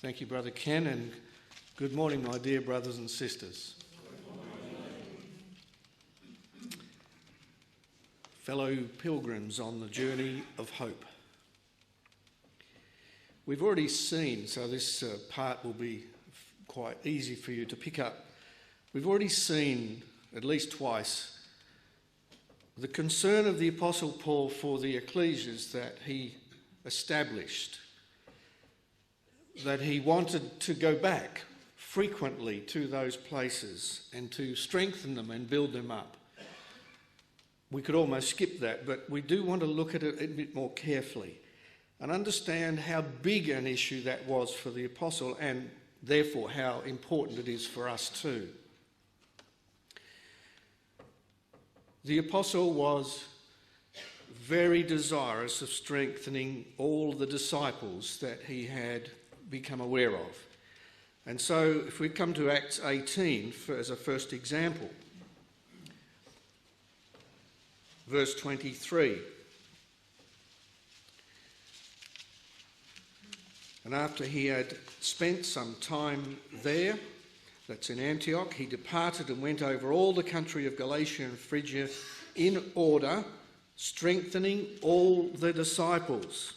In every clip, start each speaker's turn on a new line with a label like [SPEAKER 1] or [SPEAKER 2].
[SPEAKER 1] Thank you, Brother Ken, and good morning, my dear brothers and sisters. Fellow pilgrims on the journey of hope. We've already seen, so this part will be quite easy for you to pick up. We've already seen at least twice the concern of the Apostle Paul for the Ecclesias that he established, that he wanted to go back frequently to those places and to strengthen them and build them up. We could almost skip that, but we do want to look at it a bit more carefully and understand how big an issue that was for the apostle and therefore how important it is for us too. The apostle was very desirous of strengthening all the disciples that he had become aware of. And so if we come to Acts 18 as a first example, verse 23. And after he had spent some time there, that's in Antioch, he departed and went over all the country of Galatia and Phrygia in order, strengthening all the disciples.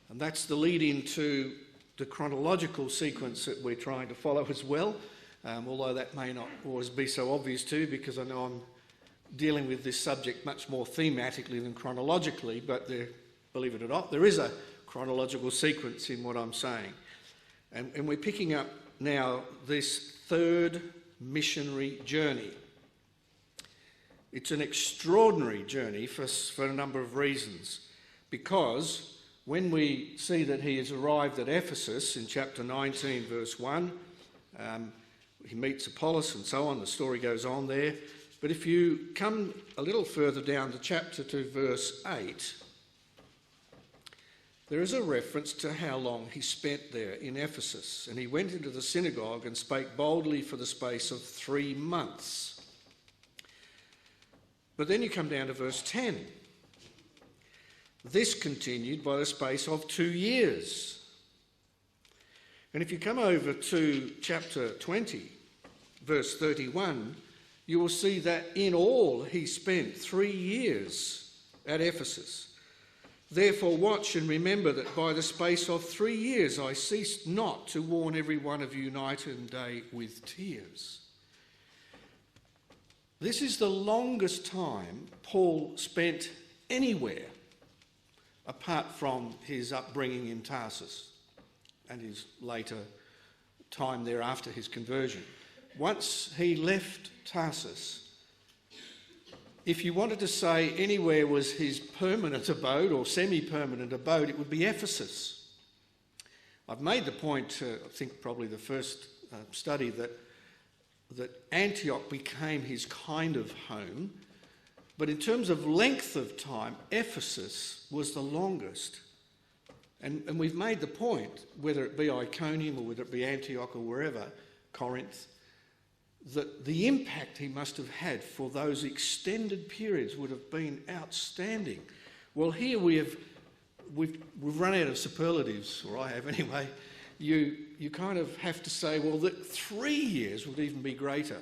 [SPEAKER 1] And that's the lead into the chronological sequence that we're trying to follow as well, although that may not always be so obvious too, because I know I'm dealing with this subject much more thematically than chronologically, but believe it or not, there is a chronological sequence in what I'm saying. And we're picking up now this third missionary journey. It's an extraordinary journey for a number of reasons, because when we see that he has arrived at Ephesus in chapter 19, verse 1, he meets Apollos and so on, the story goes on there. But if you come a little further down to chapter 2, verse 8, there is a reference to how long he spent there in Ephesus. And he went into the synagogue and spake boldly for the space of 3 months. But then you come down to verse 10. This continued by the space of 2 years. And if you come over to chapter 20, verse 31, you will see that in all he spent 3 years at Ephesus. Therefore watch and remember that by the space of 3 years I ceased not to warn every one of you night and day with tears. This is the longest time Paul spent anywhere apart from his upbringing in Tarsus and his later time there after his conversion. Once he left Tarsus, if you wanted to say anywhere was his permanent abode or semi-permanent abode, it would be Ephesus. I've made the point, I think probably the first study, that Antioch became his kind of home. But in terms of length of time, Ephesus was the longest. And we've made the point, whether it be Iconium or whether it be Antioch or wherever, Corinth, that the impact he must have had for those extended periods would have been outstanding. Well, here we've run out of superlatives, or I have anyway. You kind of have to say, well, that 3 years would even be greater.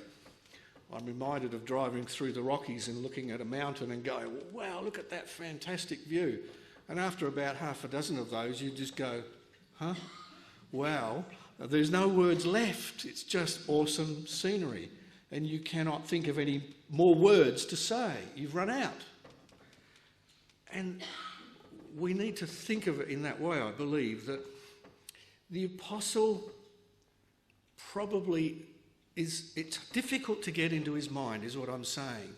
[SPEAKER 1] I'm reminded of driving through the Rockies and looking at a mountain and going, wow, look at that fantastic view. And after about half a dozen of those, you just go, huh? Wow. There's no words left. It's just awesome scenery. And you cannot think of any more words to say. You've run out. And we need to think of it in that way, I believe, that the apostle probably it's difficult to get into his mind, is what I'm saying.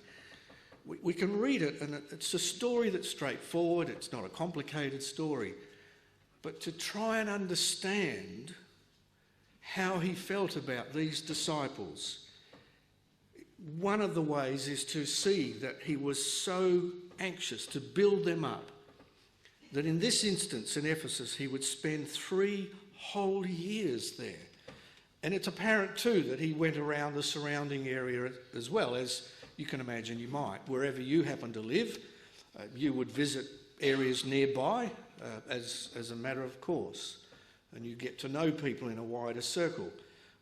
[SPEAKER 1] We can read it, and it's a story that's straightforward. It's not a complicated story. But to try and understand how he felt about these disciples, one of the ways is to see that he was so anxious to build them up that in this instance in Ephesus he would spend 3 whole years there. And it's apparent too that he went around the surrounding area as well, as you can imagine you might. Wherever you happen to live, you would visit areas nearby as a matter of course. and you get to know people in a wider circle.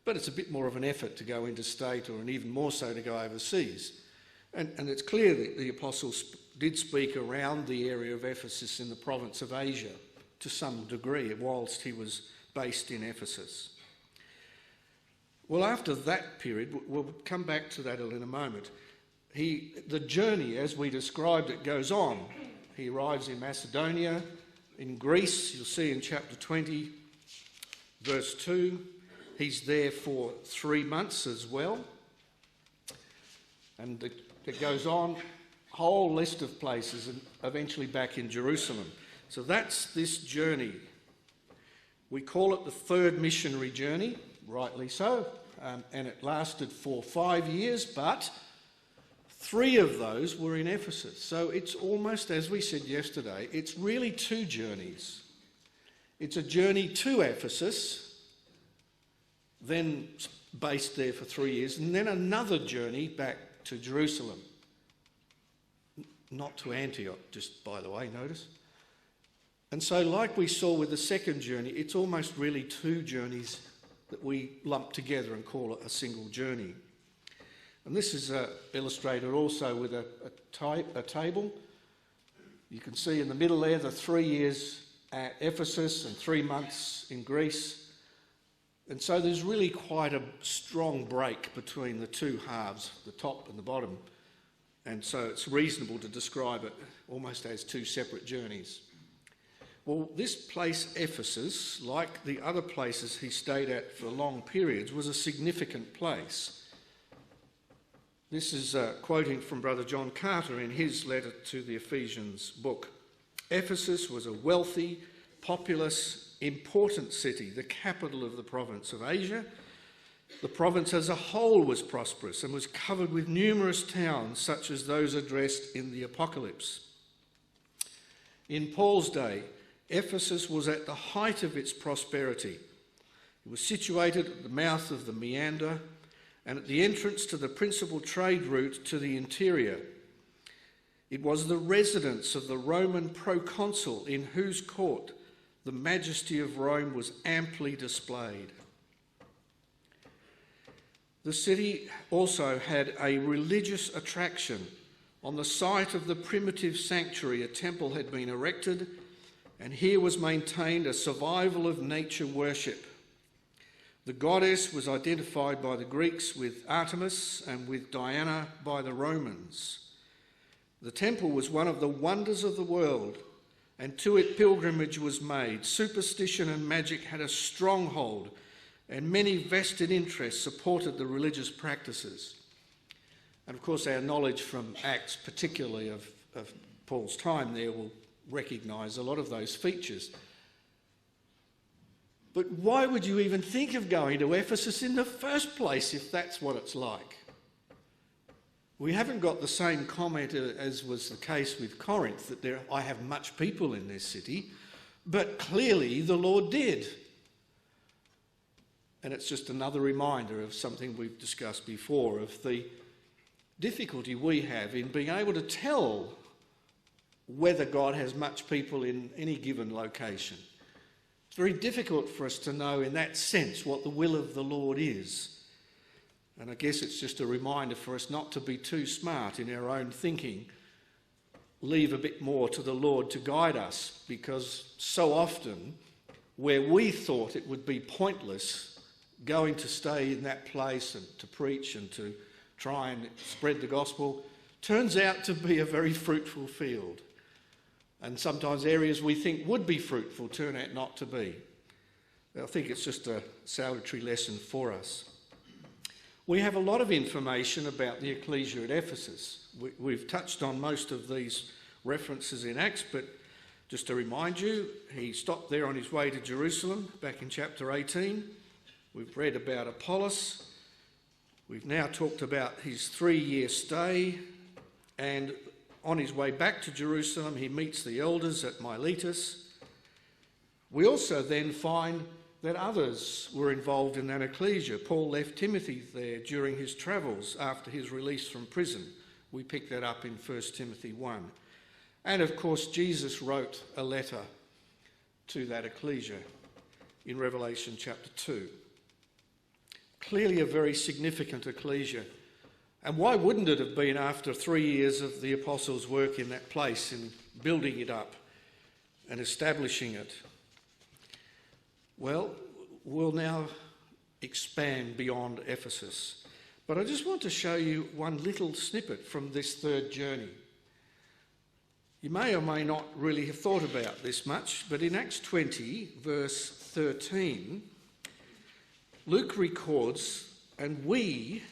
[SPEAKER 1] But it's a bit more of an effort to go interstate, or and even more so to go overseas. And it's clear that the apostles did speak around the area of Ephesus in the province of Asia to some degree, whilst he was based in Ephesus. Well, after that period, we'll come back to that in a moment, the journey, as we described it, goes on. He arrives in Macedonia, in Greece. You'll see in chapter 20, verse 2. He's there for 3 months as well. And it goes on, whole list of places, and eventually back in Jerusalem. So that's this journey. We call it the third missionary journey, rightly so, and it lasted for 5 years, but 3 of those were in Ephesus. So it's almost, as we said yesterday, it's really 2 journeys. It's a journey to Ephesus, then based there for 3 years, and then another journey back to Jerusalem. Not to Antioch, just by the way, notice. And so like we saw with the second journey, it's almost really 2 journeys that we lump together and call it a single journey. And this is illustrated also with a table. You can see in the middle there the 3 years at Ephesus and 3 months in Greece. And so there's really quite a strong break between the 2 halves, the top and the bottom. And so it's reasonable to describe it almost as 2 separate journeys. Well, this place, Ephesus, like the other places he stayed at for long periods, was a significant place. This is quoting from Brother John Carter in his letter to the Ephesians book. Ephesus was a wealthy, populous, important city, the capital of the province of Asia. The province as a whole was prosperous and was covered with numerous towns such as those addressed in the Apocalypse. In Paul's day, Ephesus was at the height of its prosperity. It was situated at the mouth of the Meander and at the entrance to the principal trade route to the interior. It was the residence of the Roman proconsul, in whose court the majesty of Rome was amply displayed. The city also had a religious attraction. On the site of the primitive sanctuary, a temple had been erected, and here was maintained a survival of nature worship. The goddess was identified by the Greeks with Artemis and with Diana by the Romans. The temple was one of the wonders of the world, and to it pilgrimage was made. Superstition and magic had a stronghold, and many vested interests supported the religious practices. And of course our knowledge from Acts, particularly of Paul's time there, will recognise a lot of those features. But why would you even think of going to Ephesus in the first place if that's what it's like? We haven't got the same comment as was the case with Corinth, that I have much people in this city, but clearly the Lord did. And it's just another reminder of something we've discussed before, of the difficulty we have in being able to tell whether God has much people in any given location. It's very difficult for us to know in that sense what the will of the Lord is. And I guess it's just a reminder for us not to be too smart in our own thinking. Leave a bit more to the Lord to guide us, because so often where we thought it would be pointless going to stay in that place and to preach and to try and spread the gospel, turns out to be a very fruitful field. And sometimes areas we think would be fruitful turn out not to be. I think it's just a salutary lesson for us. We have a lot of information about the ecclesia at Ephesus. We've touched on most of these references in Acts, but just to remind you, he stopped there on his way to Jerusalem back in chapter 18. We've read about Apollos. We've now talked about his 3-year stay, and on his way back to Jerusalem, he meets the elders at Miletus. We also then find that others were involved in that ecclesia. Paul left Timothy there during his travels after his release from prison. We pick that up in 1 Timothy 1. And of course, Jesus wrote a letter to that ecclesia. in Revelation chapter 2. Clearly a very significant ecclesia. And why wouldn't it have been after 3 years of the apostles' work in that place, in building it up and establishing it? Well, we'll now expand beyond Ephesus. But I just want to show you one little snippet from this third journey. You may or may not really have thought about this much, but in Acts 20, verse 13, Luke records, "And we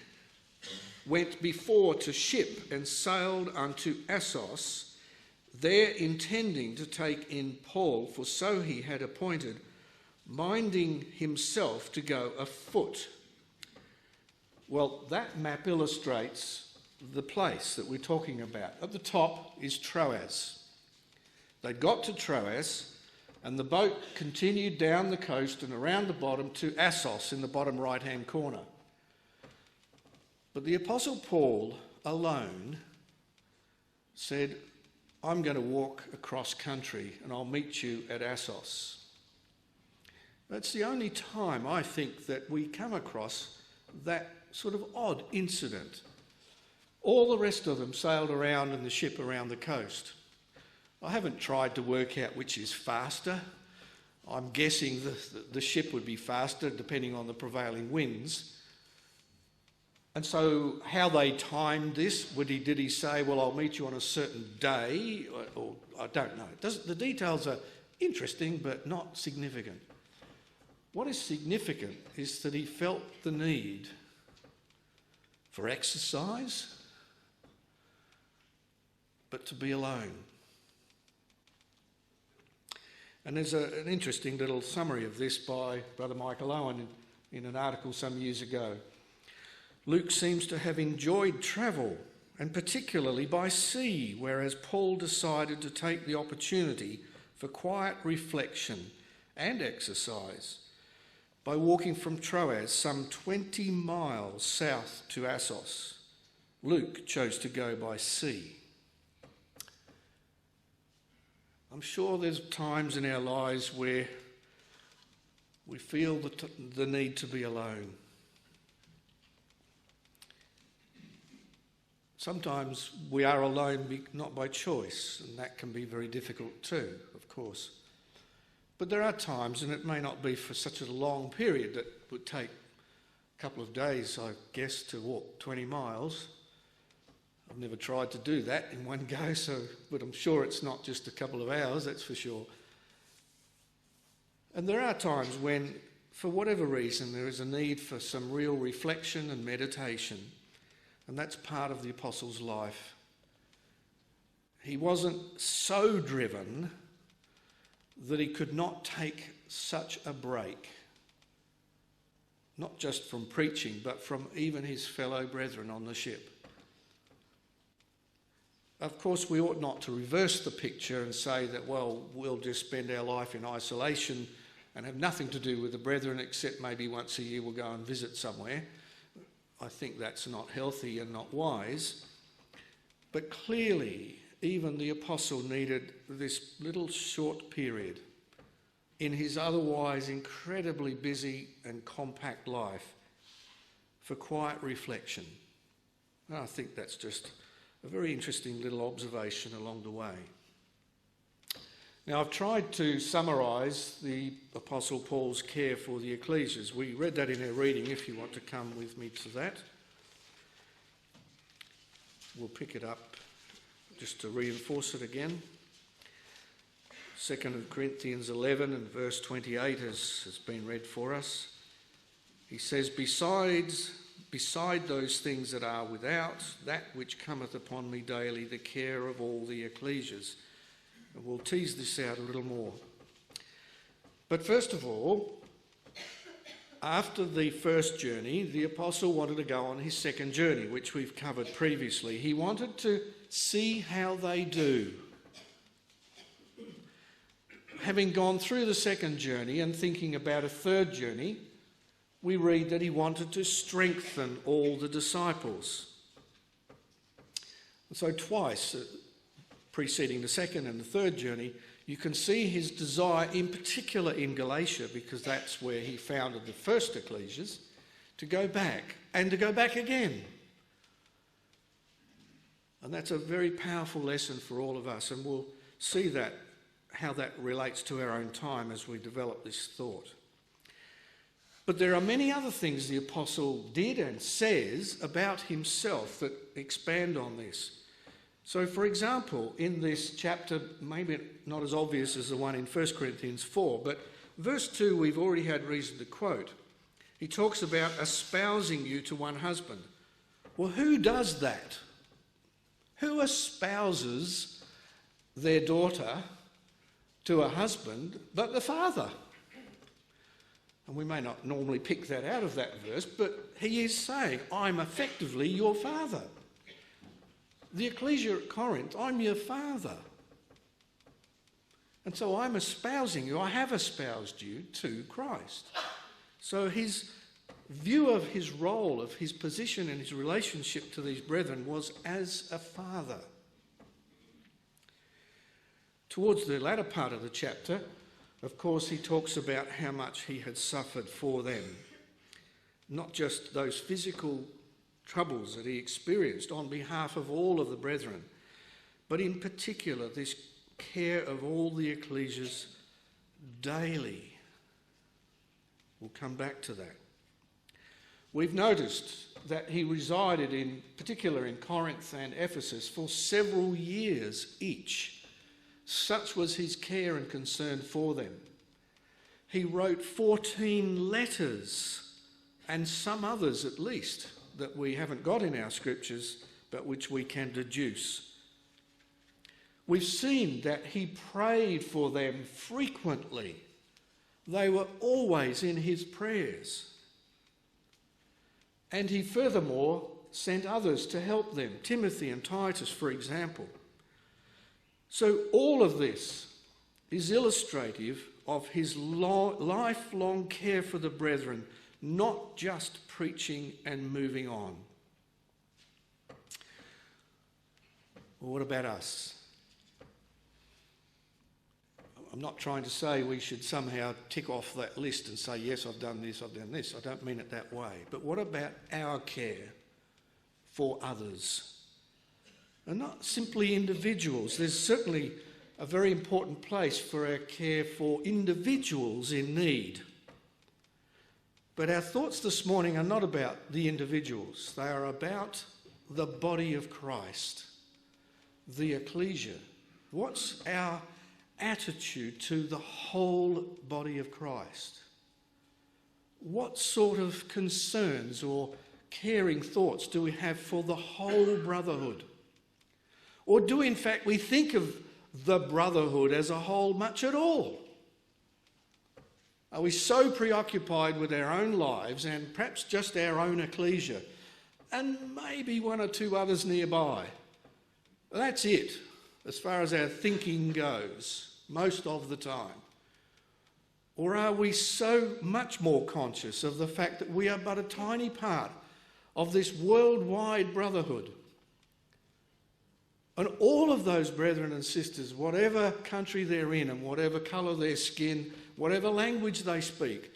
[SPEAKER 1] went before to ship and sailed unto Assos, there intending to take in Paul, for so he had appointed, minding himself to go afoot." Well, that map illustrates the place that we're talking about. At the top is Troas. They got to Troas, and the boat continued down the coast and around the bottom to Assos in the bottom right-hand corner. But the Apostle Paul alone said, "I'm going to walk across country and I'll meet you at Assos." That's the only time I think that we come across that sort of odd incident. All the rest of them sailed around in the ship around the coast. I haven't tried to work out which is faster. I'm guessing the ship would be faster depending on the prevailing winds. And so how they timed this, did he say, "Well, I'll meet you on a certain day," or I don't know. The details are interesting but not significant. What is significant is that he felt the need for exercise, but to be alone. And there's an interesting little summary of this by Brother Michael Owen in an article some years ago. Luke seems to have enjoyed travel, and particularly by sea, whereas Paul decided to take the opportunity for quiet reflection and exercise by walking from Troas some 20 miles south to Assos. Luke chose to go by sea. I'm sure there's times in our lives where we feel the need to be alone. Sometimes we are alone not by choice, and that can be very difficult too, of course. But there are times, and it may not be for such a long period, that would take a couple of days, I guess, to walk 20 miles. I've never tried to do that in one go, but I'm sure it's not just a couple of hours, that's for sure. And there are times when, for whatever reason, there is a need for some real reflection and meditation, and that's part of the apostle's life. He wasn't so driven that he could not take such a break, not just from preaching, but from even his fellow brethren on the ship. Of course, we ought not to reverse the picture and say that, well, we'll just spend our life in isolation and have nothing to do with the brethren, except maybe once a year we'll go and visit somewhere. I think that's not healthy and not wise. But clearly, even the apostle needed this little short period in his otherwise incredibly busy and compact life for quiet reflection. And I think that's just a very interesting little observation along the way. Now, I've tried to summarise the Apostle Paul's care for the Ecclesias. We read that in our reading, if you want to come with me to that. We'll pick it up just to reinforce it again. 2 Corinthians 11 and verse 28 has been read for us. He says, beside those things that are without, that which cometh upon me daily, the care of all the Ecclesias. And we'll tease this out a little more. But first of all, after the first journey, the apostle wanted to go on his second journey, which we've covered previously. He wanted to see how they do. Having gone through the second journey and thinking about a third journey, we read that he wanted to strengthen all the disciples. And so twice, preceding the second and the third journey, You can see his desire, in particular in Galatia, because that's where he founded the first Ecclesias, to go back and to go back again. And that's a very powerful lesson for all of us, and we'll see that, how that relates to our own time as we develop this thought. But there are many other things the apostle did and says about himself that expand on this. So, for example, in this chapter, maybe not as obvious as the one in 1 Corinthians 4, but verse 2 we've already had reason to quote. He talks about espousing you to one husband. Well, who does that? Who espouses their daughter to a husband but the father? And we may not normally pick that out of that verse, but he is saying, I'm effectively your father. The ecclesia at Corinth, I'm your father. And so I'm espousing you, I have espoused you to Christ. So his view of his role, of his position and his relationship to these brethren was as a father. Towards the latter part of the chapter, of course, he talks about how much he had suffered for them. Not just those physical troubles that he experienced on behalf of all of the brethren, but in particular this care of all the ecclesias daily. We'll come back to that. We've noticed that he resided in particular in Corinth and Ephesus for several years each. Such was his care and concern for them. He wrote 14 letters, and some others at least, that we haven't got in our scriptures, but which we can deduce. We've seen that he prayed for them frequently. They were always in his prayers. And he furthermore sent others to help them, Timothy and Titus, for example. So all of this is illustrative of his lifelong care for the brethren, not just preaching and moving on. Well, what about us? I'm not trying to say we should somehow tick off that list and say, yes, I've done this, I've done this. I don't mean it that way. But what about our care for others? And not simply individuals. There's certainly a very important place for our care for individuals in need. But our thoughts this morning are not about the individuals. They are about the body of Christ, the ecclesia. What's our attitude to the whole body of Christ? What sort of concerns or caring thoughts do we have for the whole brotherhood? Or do in fact we think of the brotherhood as a whole much at all? Are we so preoccupied with our own lives and perhaps just our own ecclesia and maybe one or two others nearby? That's it as far as our thinking goes most of the time. Or are we so much more conscious of the fact that we are but a tiny part of this worldwide brotherhood? And all of those brethren and sisters, whatever country they're in and whatever colour their skin, whatever language they speak,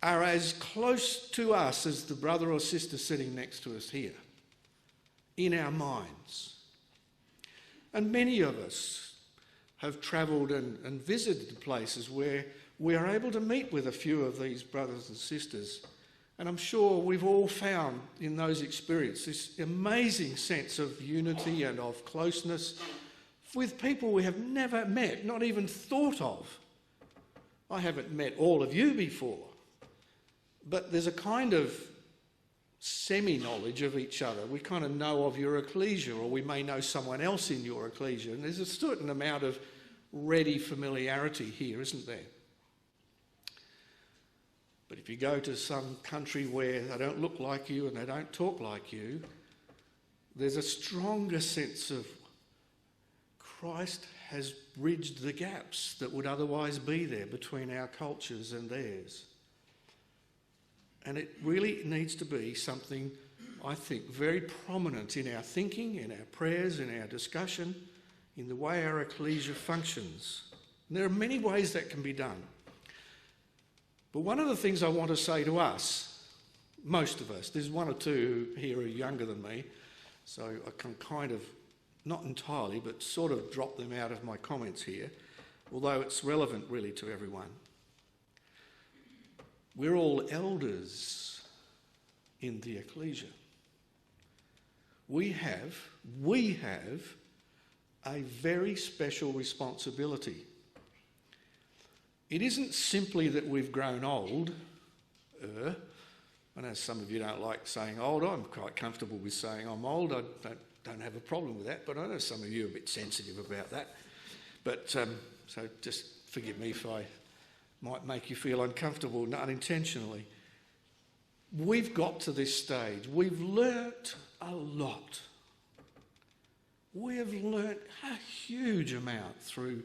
[SPEAKER 1] are as close to us as the brother or sister sitting next to us here, in our minds. And many of us have travelled and visited places where we are able to meet with a few of these brothers and sisters. And I'm sure we've all found in those experiences this amazing sense of unity and of closeness with people we have never met, not even thought of. I haven't met all of you before, but there's a kind of semi-knowledge of each other. We kind of know of your ecclesia, or we may know someone else in your ecclesia, and there's a certain amount of ready familiarity here, isn't there? But if you go to some country where they don't look like you and they don't talk like you, there's a stronger sense of Christ has bridged the gaps that would otherwise be there between our cultures and theirs. And it really needs to be something, I think, very prominent in our thinking, in our prayers, in our discussion, in the way our ecclesia functions. And there are many ways that can be done. But one of the things I want to say to us, most of us, there's one or two here who are younger than me, so I can kind of, not entirely, but sort of drop them out of my comments here, although it's relevant really to everyone. We're all elders in the Ecclesia. We have a very special responsibility. It isn't simply that we've grown old. I know some of you don't like saying old. I'm quite comfortable with saying I'm old. I don't have a problem with that, but I know some of you are a bit sensitive about that. But so just forgive me if I might make you feel uncomfortable unintentionally. We've got to this stage. We've learnt a lot. We have learnt a huge amount through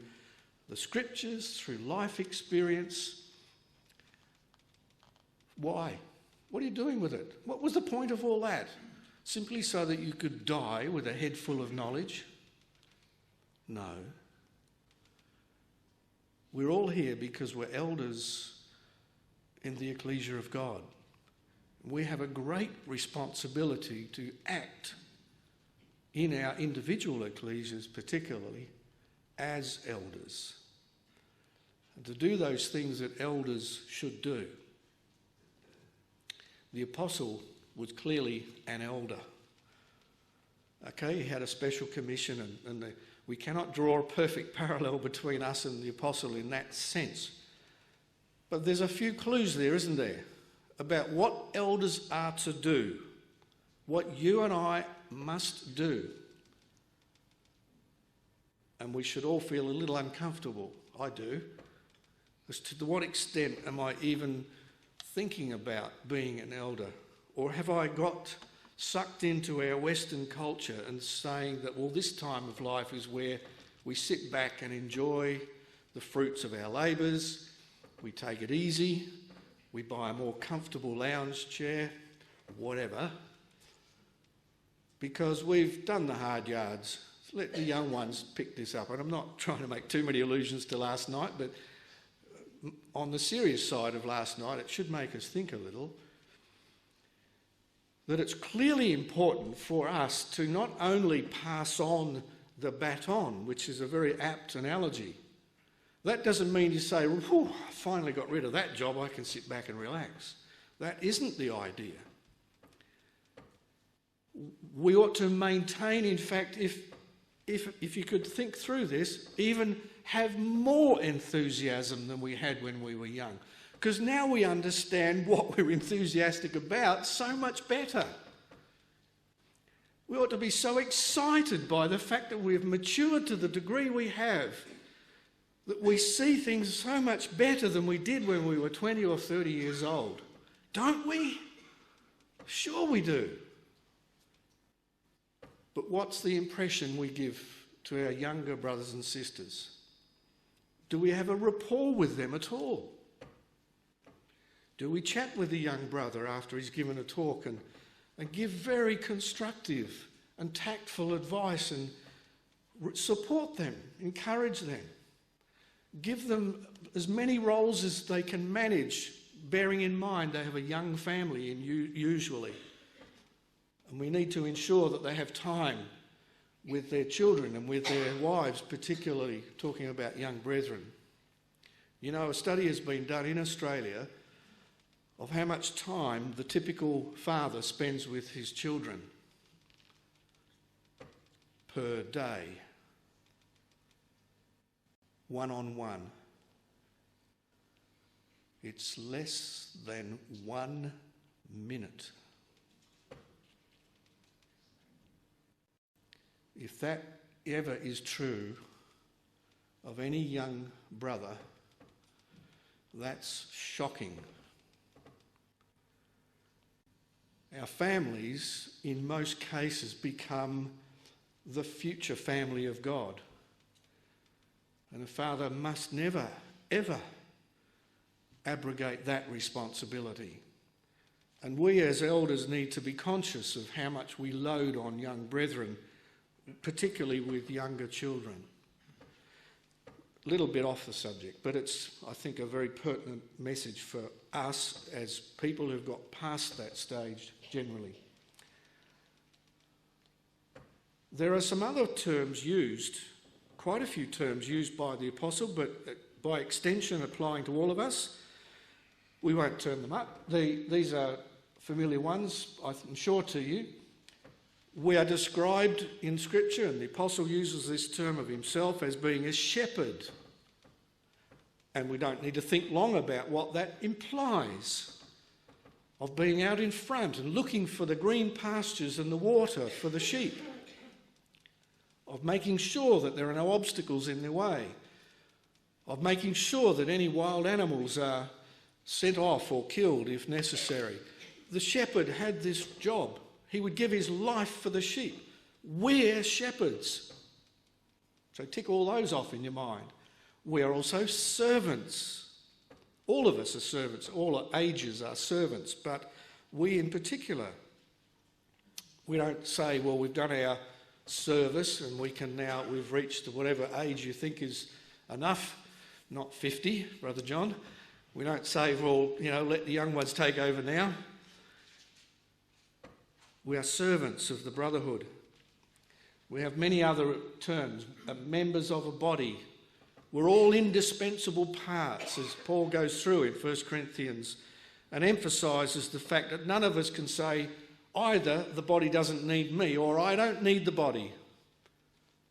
[SPEAKER 1] the scriptures, through life experience. Why? What are you doing with it? What was the point of all that? Simply so that you could die with a head full of knowledge? No. We're all here because we're elders in the Ecclesia of God. We have a great responsibility to act in our individual ecclesias, particularly as elders, and to do those things that elders should do. The apostle was clearly an elder. Okay, he had a special commission, and we cannot draw a perfect parallel between us and the apostle in that sense. But there's a few clues there, isn't there, about what elders are to do, what you and I must do. And we should all feel a little uncomfortable, I do, as to what extent am I even thinking about being an elder? Or have I got sucked into our Western culture and saying that, well, this time of life is where we sit back and enjoy the fruits of our labours, we take it easy, we buy a more comfortable lounge chair, whatever, because we've done the hard yards. Let the young ones pick this up. And I'm not trying to make too many allusions to last night, but on the serious side of last night, it should make us think a little, that it's clearly important for us to not only pass on the baton, which is a very apt analogy. That doesn't mean you say, well, I finally got rid of that job, I can sit back and relax. That isn't the idea. We ought to maintain, in fact, if you could think through this, even have more enthusiasm than we had when we were young. Because now we understand what we're enthusiastic about so much better. We ought to be so excited by the fact that we've matured to the degree we have, that we see things so much better than we did when we were 20 or 30 years old. Don't we? Sure we do. But what's the impression we give to our younger brothers and sisters? Do we have a rapport with them at all? Do we chat with the young brother after he's given a talk and give very constructive and tactful advice and support them, encourage them, give them as many roles as they can manage, bearing in mind they have a young family usually. And we need to ensure that they have time with their children and with their wives, particularly talking about young brethren. You know, a study has been done in Australia of how much time the typical father spends with his children per day, one-on-one. It's less than 1 minute. If that ever is true of any young brother, that's shocking. Our families, in most cases, become the future family of God. And a father must never, ever abrogate that responsibility. And we as elders need to be conscious of how much we load on young brethren, particularly with younger children. a little bit off the subject, but it's, I think, a very pertinent message for us as people who've got past that stage generally. There are some other terms used, quite a few terms used by the apostle, but by extension applying to all of us. We won't turn them up. These are familiar ones, I'm sure, to you. We are described in Scripture, and the apostle uses this term of himself as being a shepherd. And we don't need to think long about what that implies, of being out in front and looking for the green pastures and the water for the sheep, of making sure that there are no obstacles in their way, of making sure that any wild animals are sent off or killed if necessary. The shepherd had this job. He would give his life for the sheep. We're shepherds. So tick all those off in your mind. We are also servants. All of us are servants. All ages are servants. But we in particular, we don't say, well, we've done our service and we've reached whatever age you think is enough. Not 50, Brother John. We don't say, well, let the young ones take over now. We are servants of the brotherhood. We have many other terms, members of a body. We're all indispensable parts, as Paul goes through in 1 Corinthians, and emphasises the fact that none of us can say either the body doesn't need me or I don't need the body.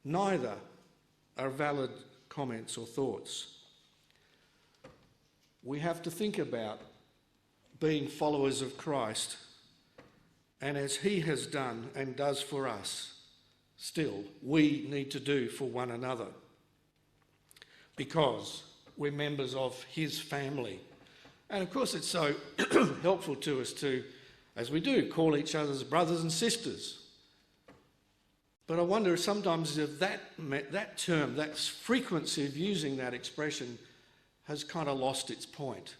[SPEAKER 1] Neither are valid comments or thoughts. We have to think about being followers of Christ, and as he has done and does for us, still we need to do for one another, because we're members of his family. And of course it's so helpful to us to, as we do, call each other's brothers and sisters. But I wonder sometimes if that term, that frequency of using that expression has kind of lost its point.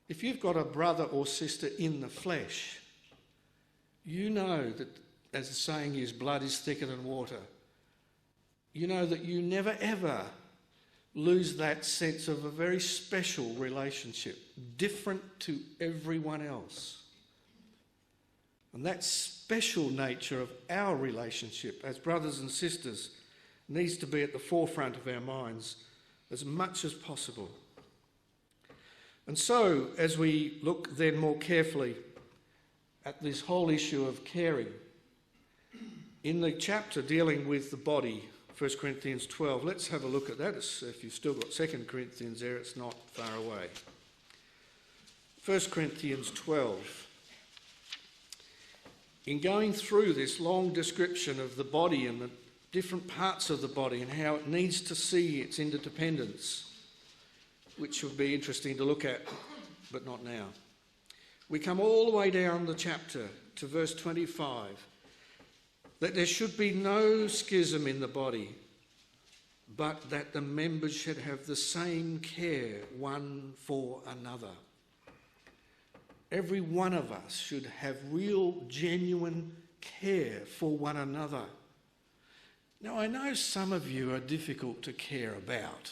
[SPEAKER 1] If you've got a brother or sister in the flesh, you know that, as the saying is, blood is thicker than water. You know that you never ever lose that sense of a very special relationship, different to everyone else. And that special nature of our relationship as brothers and sisters needs to be at the forefront of our minds as much as possible. And so, as we look then more carefully at this whole issue of caring, in the chapter dealing with the body, 1 Corinthians 12, let's have a look at that. If you've still got 2 Corinthians there, it's not far away. 1 Corinthians 12. In going through this long description of the body and the different parts of the body and how it needs to see its interdependence, which would be interesting to look at, but not now. We come all the way down the chapter to verse 25, that there should be no schism in the body, but that the members should have the same care one for another. Every one of us should have real, genuine care for one another. Now, I know some of you are difficult to care about.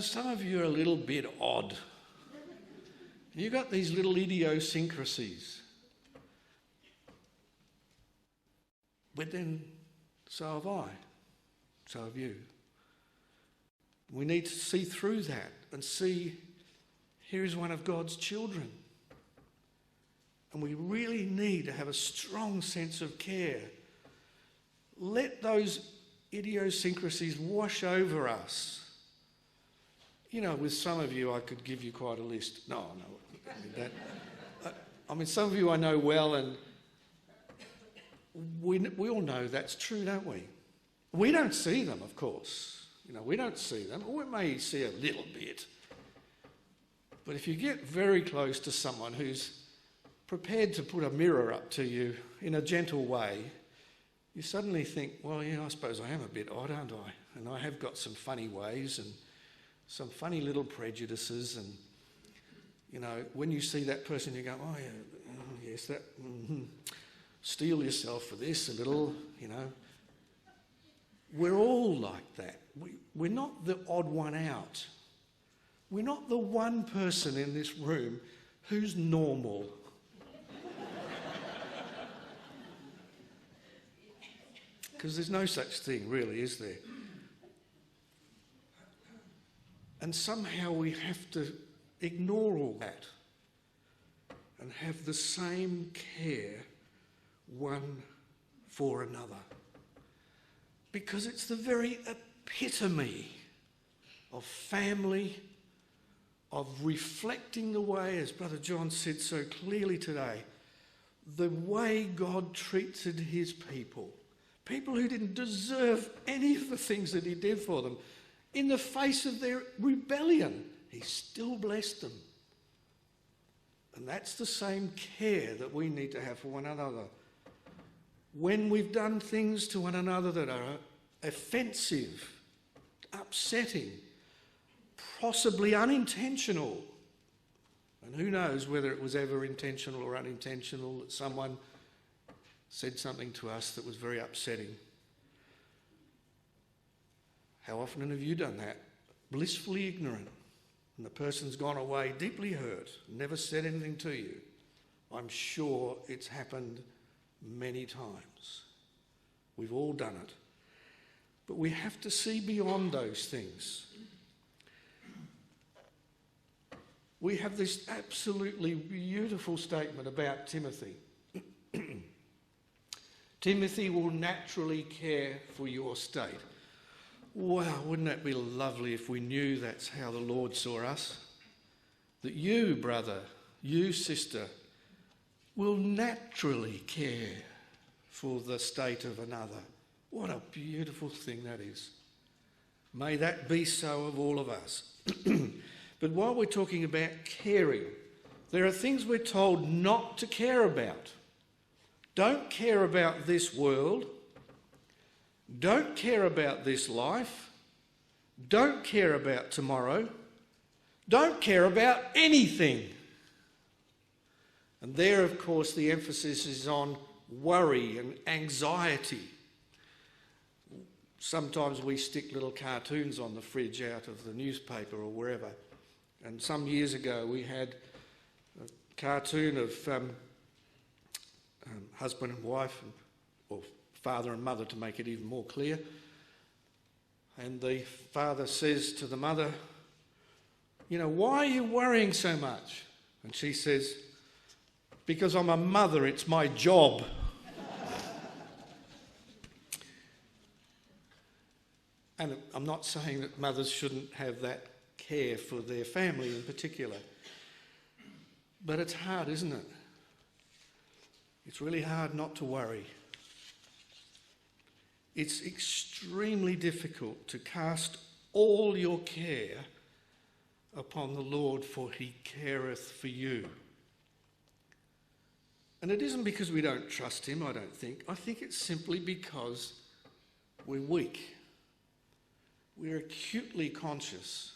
[SPEAKER 1] Some of you are a little bit odd. You've got these little idiosyncrasies. But then, so have I. So have you. We need to see through that and see, here is one of God's children. And we really need to have a strong sense of care. Let those idiosyncrasies wash over us. With some of you, I could give you quite a list. No. Some of you I know well, and we all know that's true, don't we? We don't see them, of course. We don't see them, or we may see a little bit. But if you get very close to someone who's prepared to put a mirror up to you in a gentle way, you suddenly think, well, I suppose I am a bit odd, aren't I? And I have got some funny ways and some funny little prejudices. And, when you see that person, you go, oh, yeah, yes, that, steel yourself for this a little, We're all like that. We're not the odd one out. We're not the one person in this room who's normal. Because there's no such thing, really, is there? And somehow we have to ignore all that and have the same care one for another. Because it's the very epitome of family, of reflecting the way, as Brother John said so clearly today, the way God treated his people. People who didn't deserve any of the things that he did for them. In the face of their rebellion, he still blessed them. And that's the same care that we need to have for one another. When we've done things to one another that are offensive, upsetting, possibly unintentional, and who knows whether it was ever intentional or unintentional that someone said something to us that was very upsetting. How often have you done that? Blissfully ignorant, and the person's gone away deeply hurt, never said anything to you. I'm sure it's happened many times. We've all done it. But we have to see beyond those things. We have this absolutely beautiful statement about Timothy. Timothy will naturally care for your state. Wow, wouldn't that be lovely if we knew that's how the Lord saw us? That you, brother, you, sister, will naturally care for the state of another. What a beautiful thing that is. May that be so of all of us. But while we're talking about caring, there are things we're told not to care about. Don't care about this world. Don't care about this life. Don't care about tomorrow. Don't care about anything. And there, of course, the emphasis is on worry and anxiety. Sometimes we stick little cartoons on the fridge out of the newspaper or wherever. And some years ago we had a cartoon of husband and wife, or father and mother to make it even more clear. And the father says to the mother, you know, why are you worrying so much? And she says, because I'm a mother, it's my job. And I'm not saying that mothers shouldn't have that care for their family in particular. But it's hard, isn't it? It's really hard not to worry. It's extremely difficult to cast all your care upon the Lord, for he careth for you. And it isn't because we don't trust him, I don't think. I think it's simply because we're weak. We're acutely conscious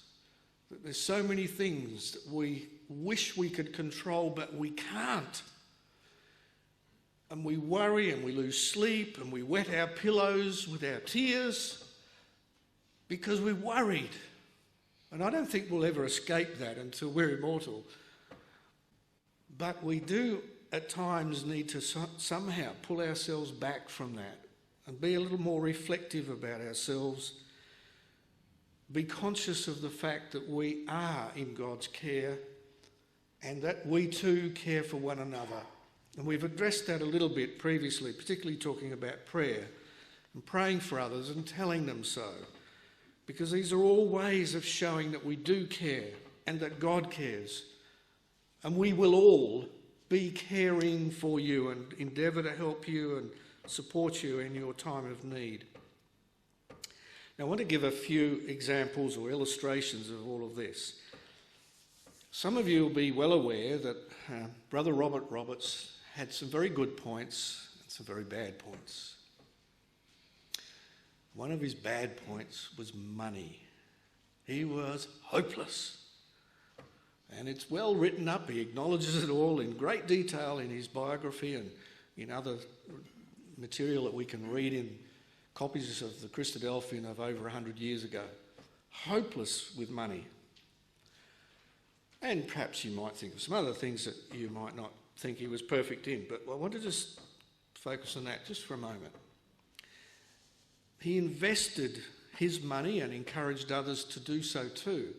[SPEAKER 1] that there's so many things that we wish we could control, but we can't. And we worry and we lose sleep and we wet our pillows with our tears because we're worried. And I don't think we'll ever escape that until we're immortal. But we do at times need to somehow pull ourselves back from that and be a little more reflective about ourselves. Be conscious of the fact that we are in God's care and that we too care for one another. And we've addressed that a little bit previously, particularly talking about prayer and praying for others and telling them so. Because these are all ways of showing that we do care and that God cares. And we will all be caring for you and endeavour to help you and support you in your time of need. Now, I want to give a few examples or illustrations of all of this. Some of you will be well aware that Brother Robert Roberts had some very good points and some very bad points. One of his bad points was money. He was hopeless. And it's well written up. He acknowledges it all in great detail in his biography and in other material that we can read in copies of the Christadelphian of over 100 years ago. Hopeless with money. And perhaps you might think of some other things that you might not think he was perfect in, but I want to just focus on that just for a moment. He invested his money and encouraged others to do so too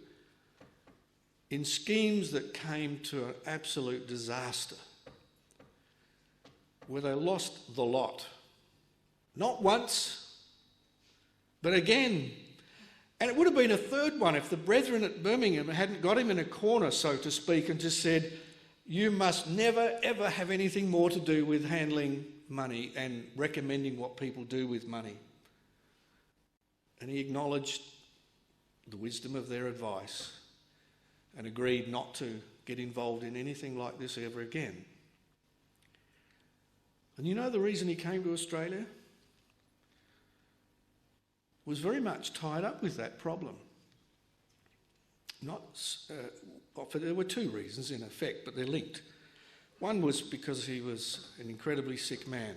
[SPEAKER 1] in schemes that came to an absolute disaster, where they lost the lot. Not once, but again. And it would have been a third one if the brethren at Birmingham hadn't got him in a corner, so to speak, and just said, you must never, ever have anything more to do with handling money and recommending what people do with money. And he acknowledged the wisdom of their advice and agreed not to get involved in anything like this ever again. And you know the reason he came to Australia? Was very much tied up with that problem. There were two reasons in effect, but they're linked. One was because he was an incredibly sick man.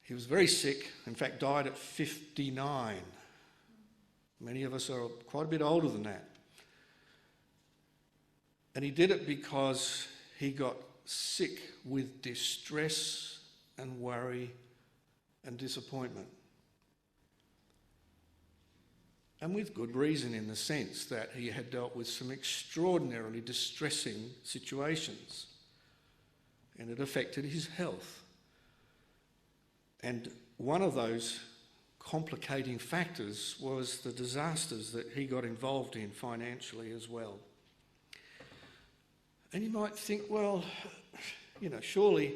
[SPEAKER 1] He was very sick, in fact died at 59. Many of us are quite a bit older than that. And he did it because he got sick with distress and worry and disappointment. And with good reason, in the sense that he had dealt with some extraordinarily distressing situations, and it affected his health. And one of those complicating factors was the disasters that he got involved in financially as well. And you might think, well, surely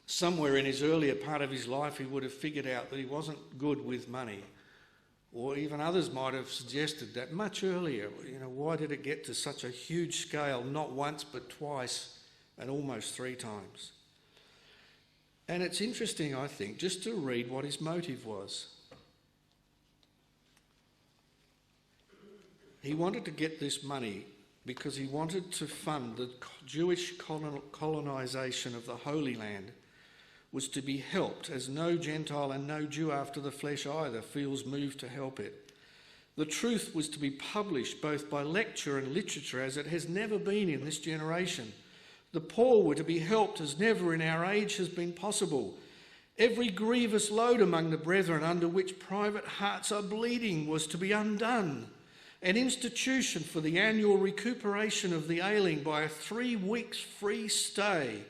[SPEAKER 1] somewhere in his earlier part of his life he would have figured out that he wasn't good with money. Or even others might have suggested that much earlier. Why did it get to such a huge scale, not once but twice and almost 3 times? And it's interesting, I think, just to read what his motive was. He wanted to get this money because he wanted to fund the Jewish colonisation of the Holy Land, was to be helped, as no Gentile and no Jew after the flesh either feels moved to help it. The truth was to be published both by lecture and literature as it has never been in this generation. The poor were to be helped as never in our age has been possible. Every grievous load among the brethren under which private hearts are bleeding was to be undone. An institution for the annual recuperation of the ailing by a 3 weeks free stay,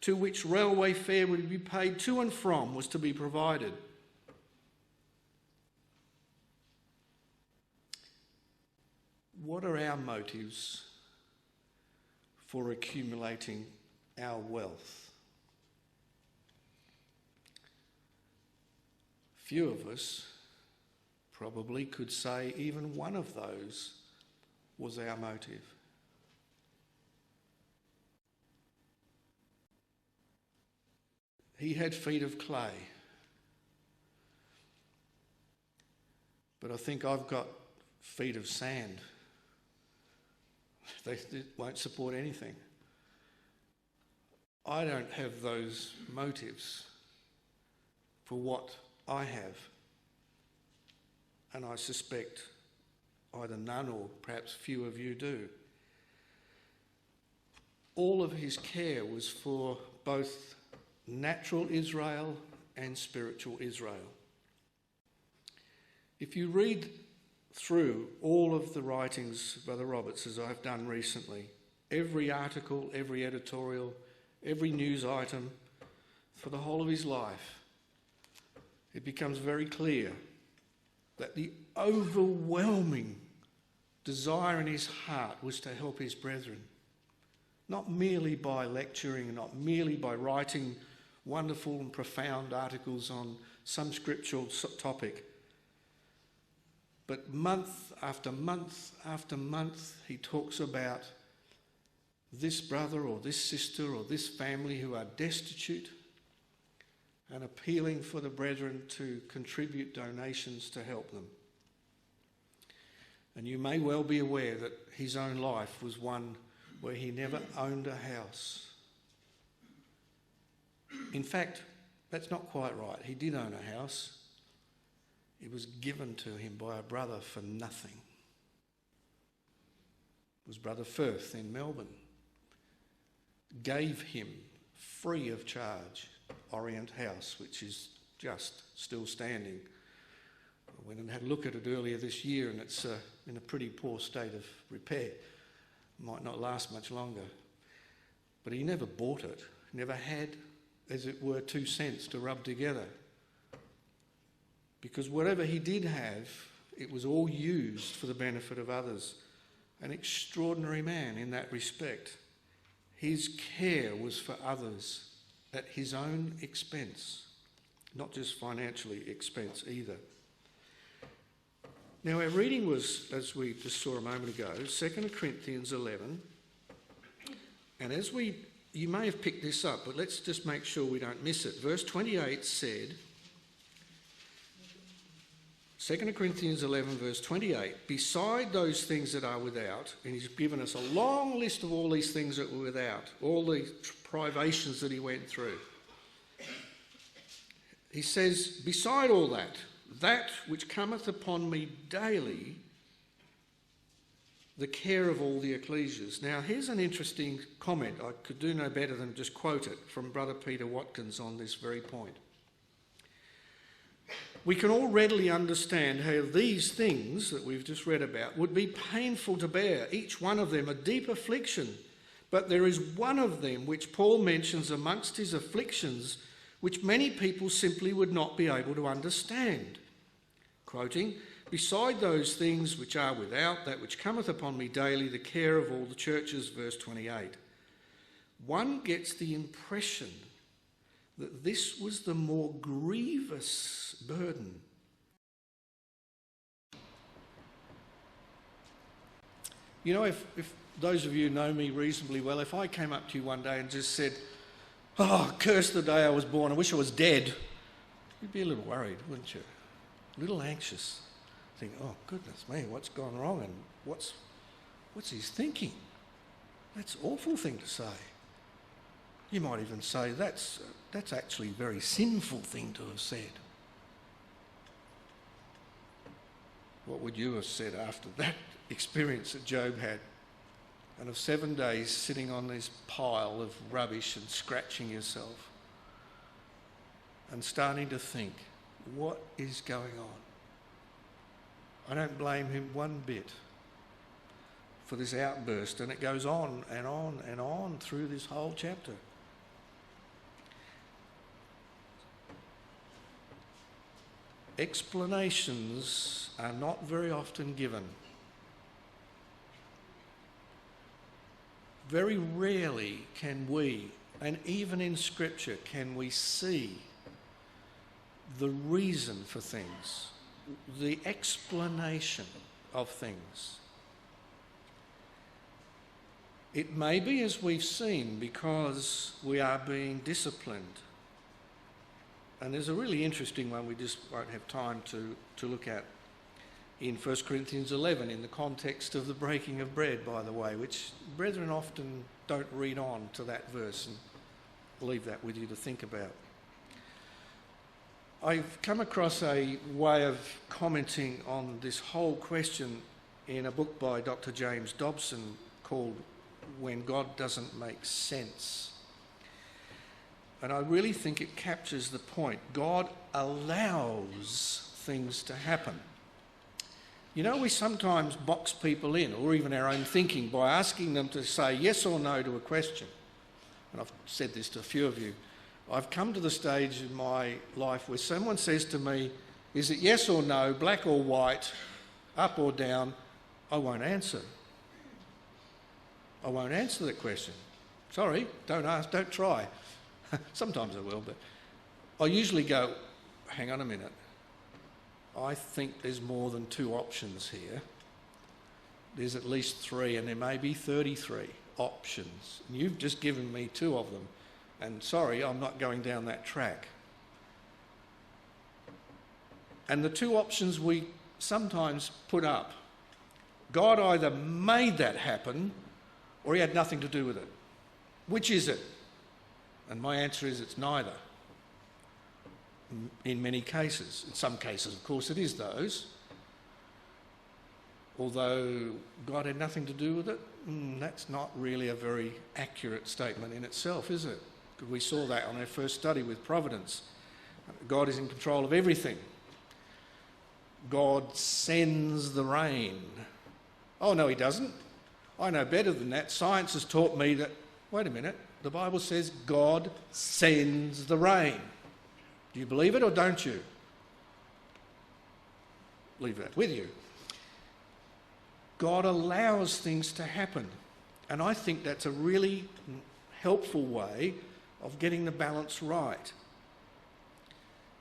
[SPEAKER 1] to which railway fare would be paid to and from, was to be provided. What are our motives for accumulating our wealth? Few of us probably could say even one of those was our motive. He had feet of clay, but I think I've got feet of sand. They won't support anything. I don't have those motives for what I have, and I suspect either none or perhaps few of you do. All of his care was for both natural Israel and spiritual Israel. If you read through all of the writings of Brother Roberts, as I've done recently, every article, every editorial, every news item for the whole of his life, it becomes very clear that the overwhelming desire in his heart was to help his brethren, not merely by lecturing, not merely by writing wonderful and profound articles on some scriptural topic, but month after month after month he talks about this brother or this sister or this family who are destitute, and appealing for the brethren to contribute donations to help them. And you may well be aware that his own life was one where he never owned a house. In fact, That's not quite right. He did own a house. It was given to him by a brother for nothing. It was Brother Firth in Melbourne. Gave him, free of charge, Orient House, which is just still standing. I went and had a look at it earlier this year, and it's in a pretty poor state of repair. Might not last much longer. But he never bought it, never had, as it were, 2 cents to rub together. Because whatever he did have, it was all used for the benefit of others. An extraordinary man in that respect. His care was for others at his own expense, not just financially expense either. Now our reading was, as we just saw a moment ago, 2 Corinthians 11. And you may have picked this up, but let's just make sure we don't miss it. Verse 28 said, 2 Corinthians 11 verse 28, beside those things that are without, and he's given us a long list of all these things that were without, all the privations that he went through. He says, beside all that, that which cometh upon me daily, the care of all the Ecclesias. Now here's an interesting comment. I could do no better than just quote it from Brother Peter Watkins on this very point. We can all readily understand how these things that we've just read about would be painful to bear, each one of them a deep affliction. But there is one of them which Paul mentions amongst his afflictions, which many people simply would not be able to understand. Quoting, beside those things which are without, that which cometh upon me daily, the care of all the churches, verse 28. One gets the impression that this was the more grievous burden. You know, if those of you know me reasonably well, if I came up to you one day and just said, oh, curse the day I was born, I wish I was dead, you'd be a little worried, wouldn't you? A little anxious. Think, oh, goodness me, what's gone wrong and what's he thinking? That's an awful thing to say. You might even say that's actually a very sinful thing to have said. What would you have said after that experience that Job had? And of 7 days sitting on this pile of rubbish and scratching yourself and starting to think, what is going on? I don't blame him one bit for this outburst, and it goes on and on and on through this whole chapter. Explanations are not very often given. Very rarely can we, and even in Scripture, can we see the reason for things, the explanation of things. It may be, as we've seen, because we are being disciplined. And there's a really interesting one we just won't have time to look at in 1 Corinthians 11 in the context of the breaking of bread, by the way, which brethren often don't read on to that verse, and I'll leave that with you to think about. I've come across a way of commenting on this whole question in a book by Dr. James Dobson called When God Doesn't Make Sense. And I really think it captures the point. God allows things to happen. You know, we sometimes box people in, or even our own thinking, by asking them to say yes or no to a question. And I've said this to a few of you. I've come to the stage in my life where someone says to me, is it yes or no, black or white, up or down? I won't answer. I won't answer that question. Sorry, don't ask, don't try. Sometimes I will, but I usually go, hang on a minute. I think there's more than 2 options here. There's at least 3, and there may be 33 options. And you've just given me 2 of them. And sorry, I'm not going down that track. And the 2 options we sometimes put up, God either made that happen or he had nothing to do with it. Which is it? And my answer is it's neither. in many cases. In some cases, of course, it is those. Although God had nothing to do with it, that's not really a very accurate statement in itself, is it? Because we saw that on our first study with providence. God is in control of everything. God sends the rain. Oh, no, he doesn't. I know better than that. Science has taught me that, wait a minute, the Bible says God sends the rain. Do you believe it or don't you? Leave that with you. God allows things to happen. And I think that's a really helpful way of getting the balance right.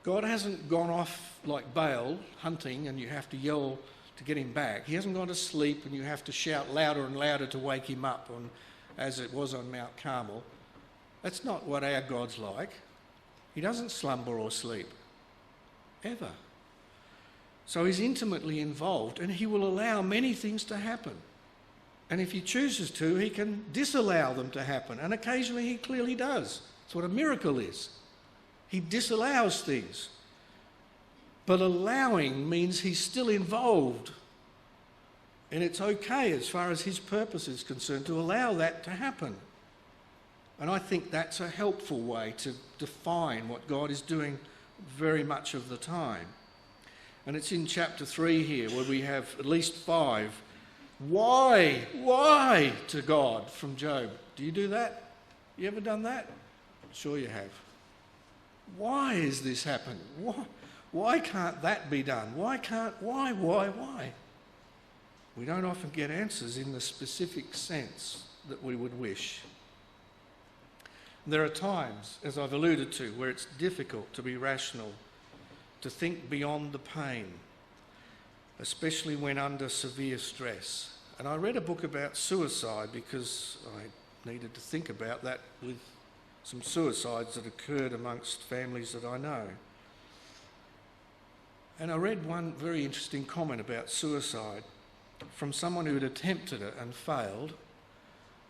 [SPEAKER 1] God hasn't gone off like Baal hunting and you have to yell to get him back. He hasn't gone to sleep and you have to shout louder and louder to wake him up, as it was on Mount Carmel. That's not what our God's like. He doesn't slumber or sleep, ever. So he's intimately involved and he will allow many things to happen. And if he chooses to, he can disallow them to happen. And occasionally he clearly does. That's what a miracle is. He disallows things. But allowing means he's still involved. And it's okay as far as his purpose is concerned to allow that to happen. And I think that's a helpful way to define what God is doing very much of the time. And it's in chapter 3 here where we have at least 5 why to God from Job. Do you do that? You ever done that? Sure you have. Why is this happening? Why can't that be done? Why? We don't often get answers in the specific sense that we would wish. There are times, as I've alluded to, where it's difficult to be rational, to think beyond the pain, especially when under severe stress. And I read a book about suicide because I needed to think about that with some suicides that occurred amongst families that I know. And I read one very interesting comment about suicide from someone who had attempted it and failed.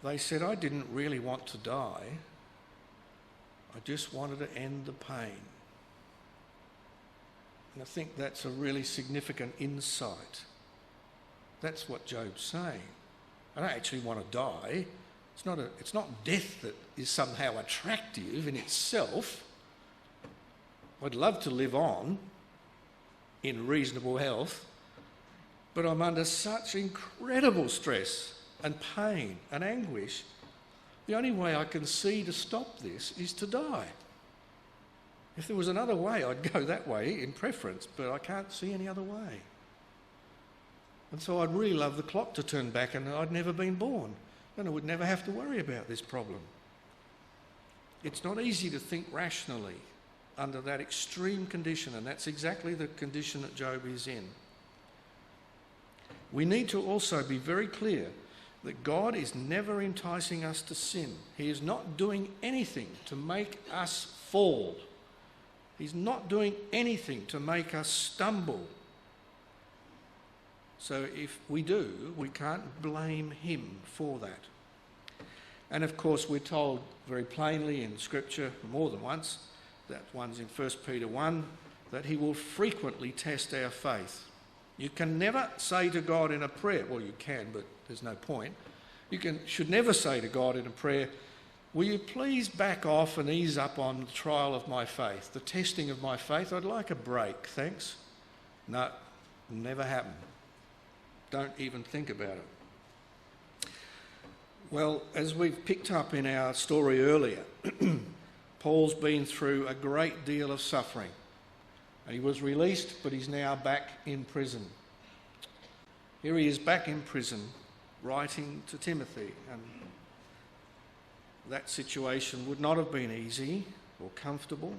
[SPEAKER 1] They said, I didn't really want to die. I just wanted to end the pain. And I think that's a really significant insight. That's what Job's saying. I don't actually want to die. It's not death that is somehow attractive in itself. I'd love to live on in reasonable health, but I'm under such incredible stress and pain and anguish. The only way I can see to stop this is to die. If there was another way, I'd go that way in preference, but I can't see any other way. And so I'd really love the clock to turn back and I'd never been born, and I would never have to worry about this problem. It's not easy to think rationally under that extreme condition, and that's exactly the condition that Job is in. We need to also be very clear that God is never enticing us to sin. He is not doing anything to make us fall. He's not doing anything to make us stumble. So if we do, we can't blame him for that. And of course, we're told very plainly in Scripture more than once, that one's in 1 Peter 1, that he will frequently test our faith. You can never say to God in a prayer, well, you can, but there's no point. Should never say to God in a prayer, will you please back off and ease up on the trial of my faith, the testing of my faith? I'd like a break, thanks. No, never happen. Don't even think about it. Well, as we've picked up in our story earlier, Paul's been through a great deal of suffering. He was released, but he's now back in prison. Here he is back in prison, writing to Timothy, and that situation would not have been easy or comfortable,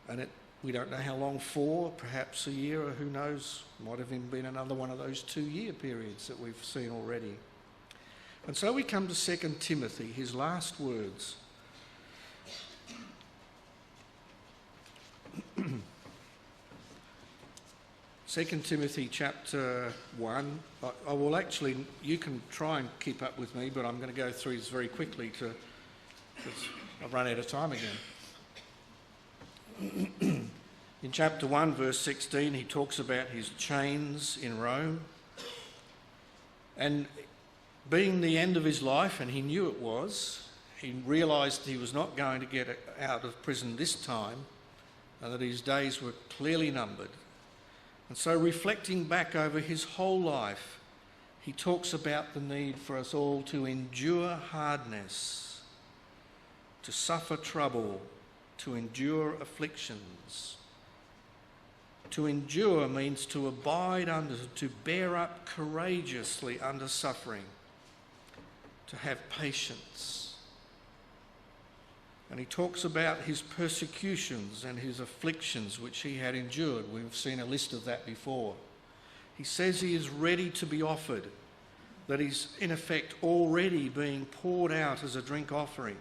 [SPEAKER 1] and we don't know how long for, perhaps a year, or who knows, might have even been another one of those 2-year periods that we've seen already. And so we come to 2 Timothy, his last words. 2 Timothy chapter 1, I will actually, you can try and keep up with me, but I'm going to go through this very quickly because I've run out of time again. In chapter 1, verse 16, he talks about his chains in Rome. And being the end of his life, and he knew it was, he realised he was not going to get out of prison this time, and that his days were clearly numbered. And so reflecting back over his whole life, he talks about the need for us all to endure hardness, to suffer trouble, to endure afflictions. To endure means to abide under, to bear up courageously under suffering, to have patience. And he talks about his persecutions and his afflictions which he had endured. We've seen a list of that before. He says he is ready to be offered, that he's in effect already being poured out as a drink offering.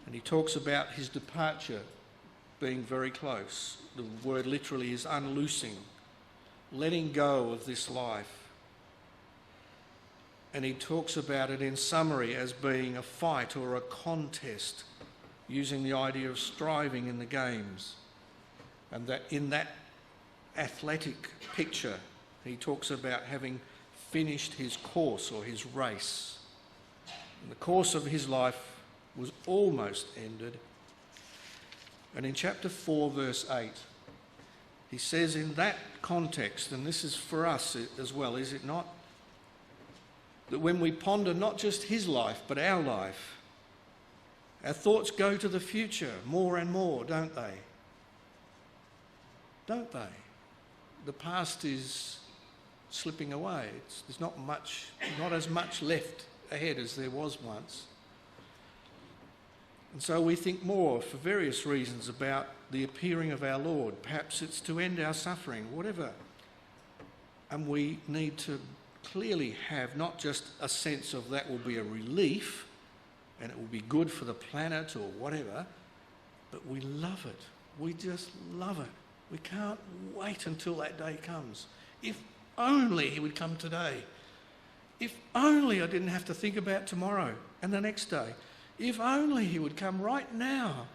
[SPEAKER 1] And he talks about his departure being very close. The word literally is unloosing, letting go of this life. And he talks about it in summary as being a fight or a contest, using the idea of striving in the games. And that in that athletic picture, he talks about having finished his course or his race. And the course of his life was almost ended. And in chapter 4, verse 8, he says in that context, and this is for us as well, is it not? That when we ponder not just his life, but our life, our thoughts go to the future more and more, don't they? Don't they? The past is slipping away. There's not as much left ahead as there was once. And so we think more, for various reasons, about the appearing of our Lord. Perhaps it's to end our suffering, whatever. And we need to clearly have not just a sense of that will be a relief and it will be good for the planet or whatever, but we love it. We just love it. We can't wait until that day comes. If only he would come today. If only I didn't have to think about tomorrow and the next day. If only he would come right now.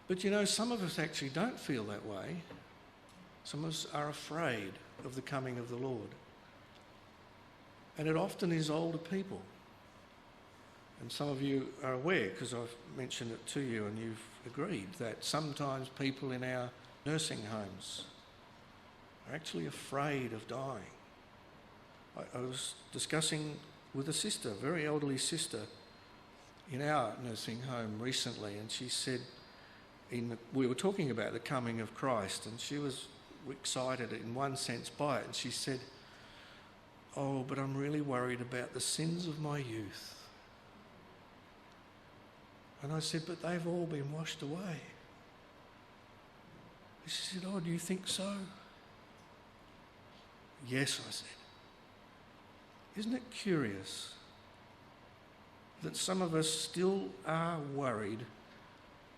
[SPEAKER 1] But you know, some of us actually don't feel that way. Some of us are afraid of the coming of the Lord. And it often is older people. And some of you are aware, because I've mentioned it to you and you've agreed, that sometimes people in our nursing homes are actually afraid of dying. I was discussing with a sister, a very elderly sister, in our nursing home recently, and she said, we were talking about the coming of Christ, and she was excited in one sense by it, and she said, "Oh, but I'm really worried about the sins of my youth." And I said, "But they've all been washed away." She said, "Oh, do you think so?" "Yes," I said. Isn't it curious that some of us still are worried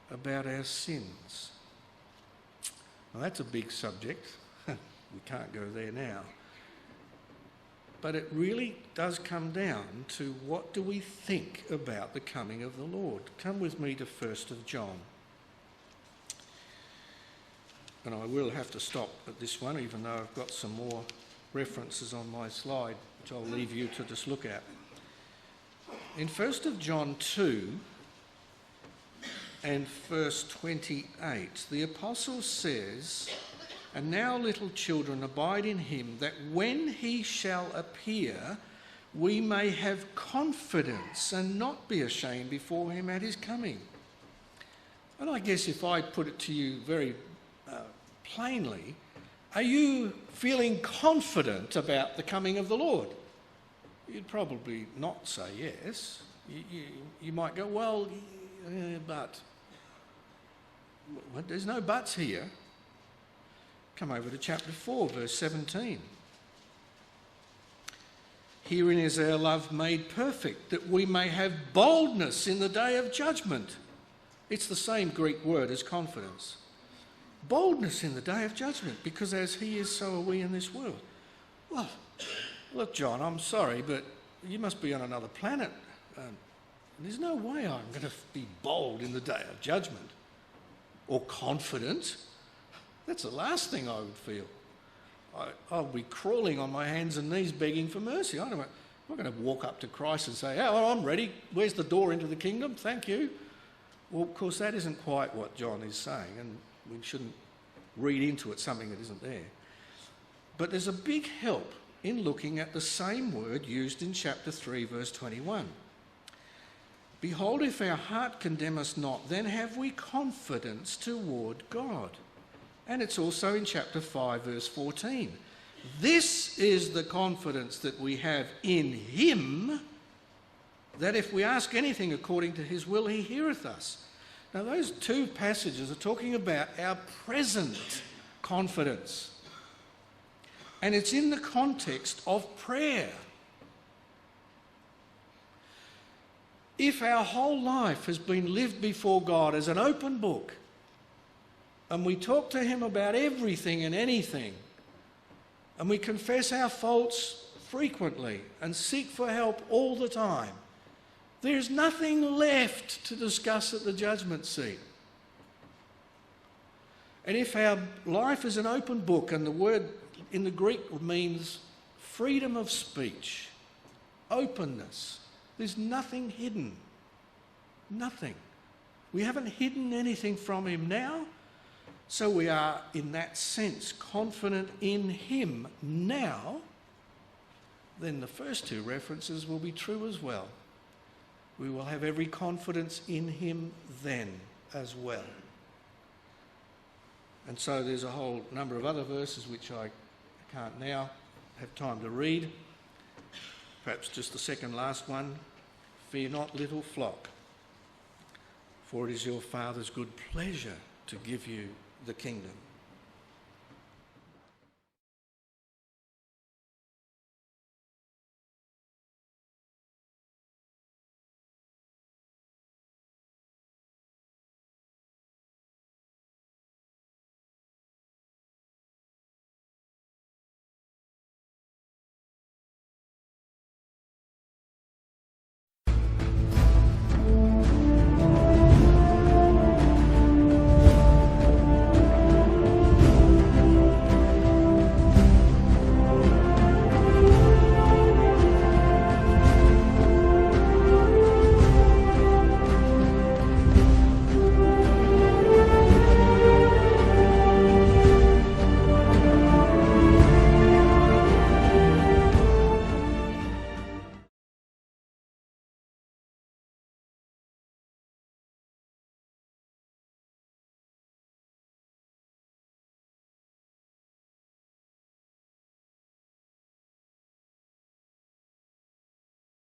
[SPEAKER 1] about our sins? Well, that's a big subject. We can't go there now. But it really does come down to what do we think about the coming of the Lord. Come with me to 1 of John. And I will have to stop at this one, even though I've got some more references on my slide, which I'll leave you to just look at. In 1 of John 2 and verse 28, the apostle says, "And now, little children, abide in him, that when he shall appear, we may have confidence and not be ashamed before him at his coming." And I guess if I put it to you very plainly, are you feeling confident about the coming of the Lord? You'd probably not say yes. You might go, well, but. Well, there's no buts here. Come over to chapter 4, verse 17. "Herein is our love made perfect, that we may have boldness in the day of judgment." It's the same Greek word as confidence. Boldness in the day of judgment, because as he is, so are we in this world. Well, look, John, I'm sorry, but you must be on another planet. And there's no way I'm going to be bold in the day of judgment or confident. That's the last thing I would feel. I'll be crawling on my hands and knees begging for mercy. I'm not going to walk up to Christ and say, "Oh, I'm ready. Where's the door into the kingdom? Thank you." Well, of course, that isn't quite what John is saying, and we shouldn't read into it something that isn't there. But there's a big help in looking at the same word used in chapter 3, verse 21. "Behold, if our heart condemn us not, then have we confidence toward God." And it's also in chapter 5, verse 14. "This is the confidence that we have in him, that if we ask anything according to his will, he heareth us." Now, those two passages are talking about our present confidence. And it's in the context of prayer. If our whole life has been lived before God as an open book, and we talk to him about everything and anything, and we confess our faults frequently and seek for help all the time, there's nothing left to discuss at the judgment seat. And if our life is an open book, and the word in the Greek means freedom of speech, openness, there's nothing hidden. Nothing. We haven't hidden anything from him now. So we are, in that sense, confident in him now. Then the first two references will be true as well. We will have every confidence in him then as well. And so there's a whole number of other verses which I can't now have time to read. Perhaps just the second last one. "Fear not, little flock, for it is your Father's good pleasure to give you the kingdom."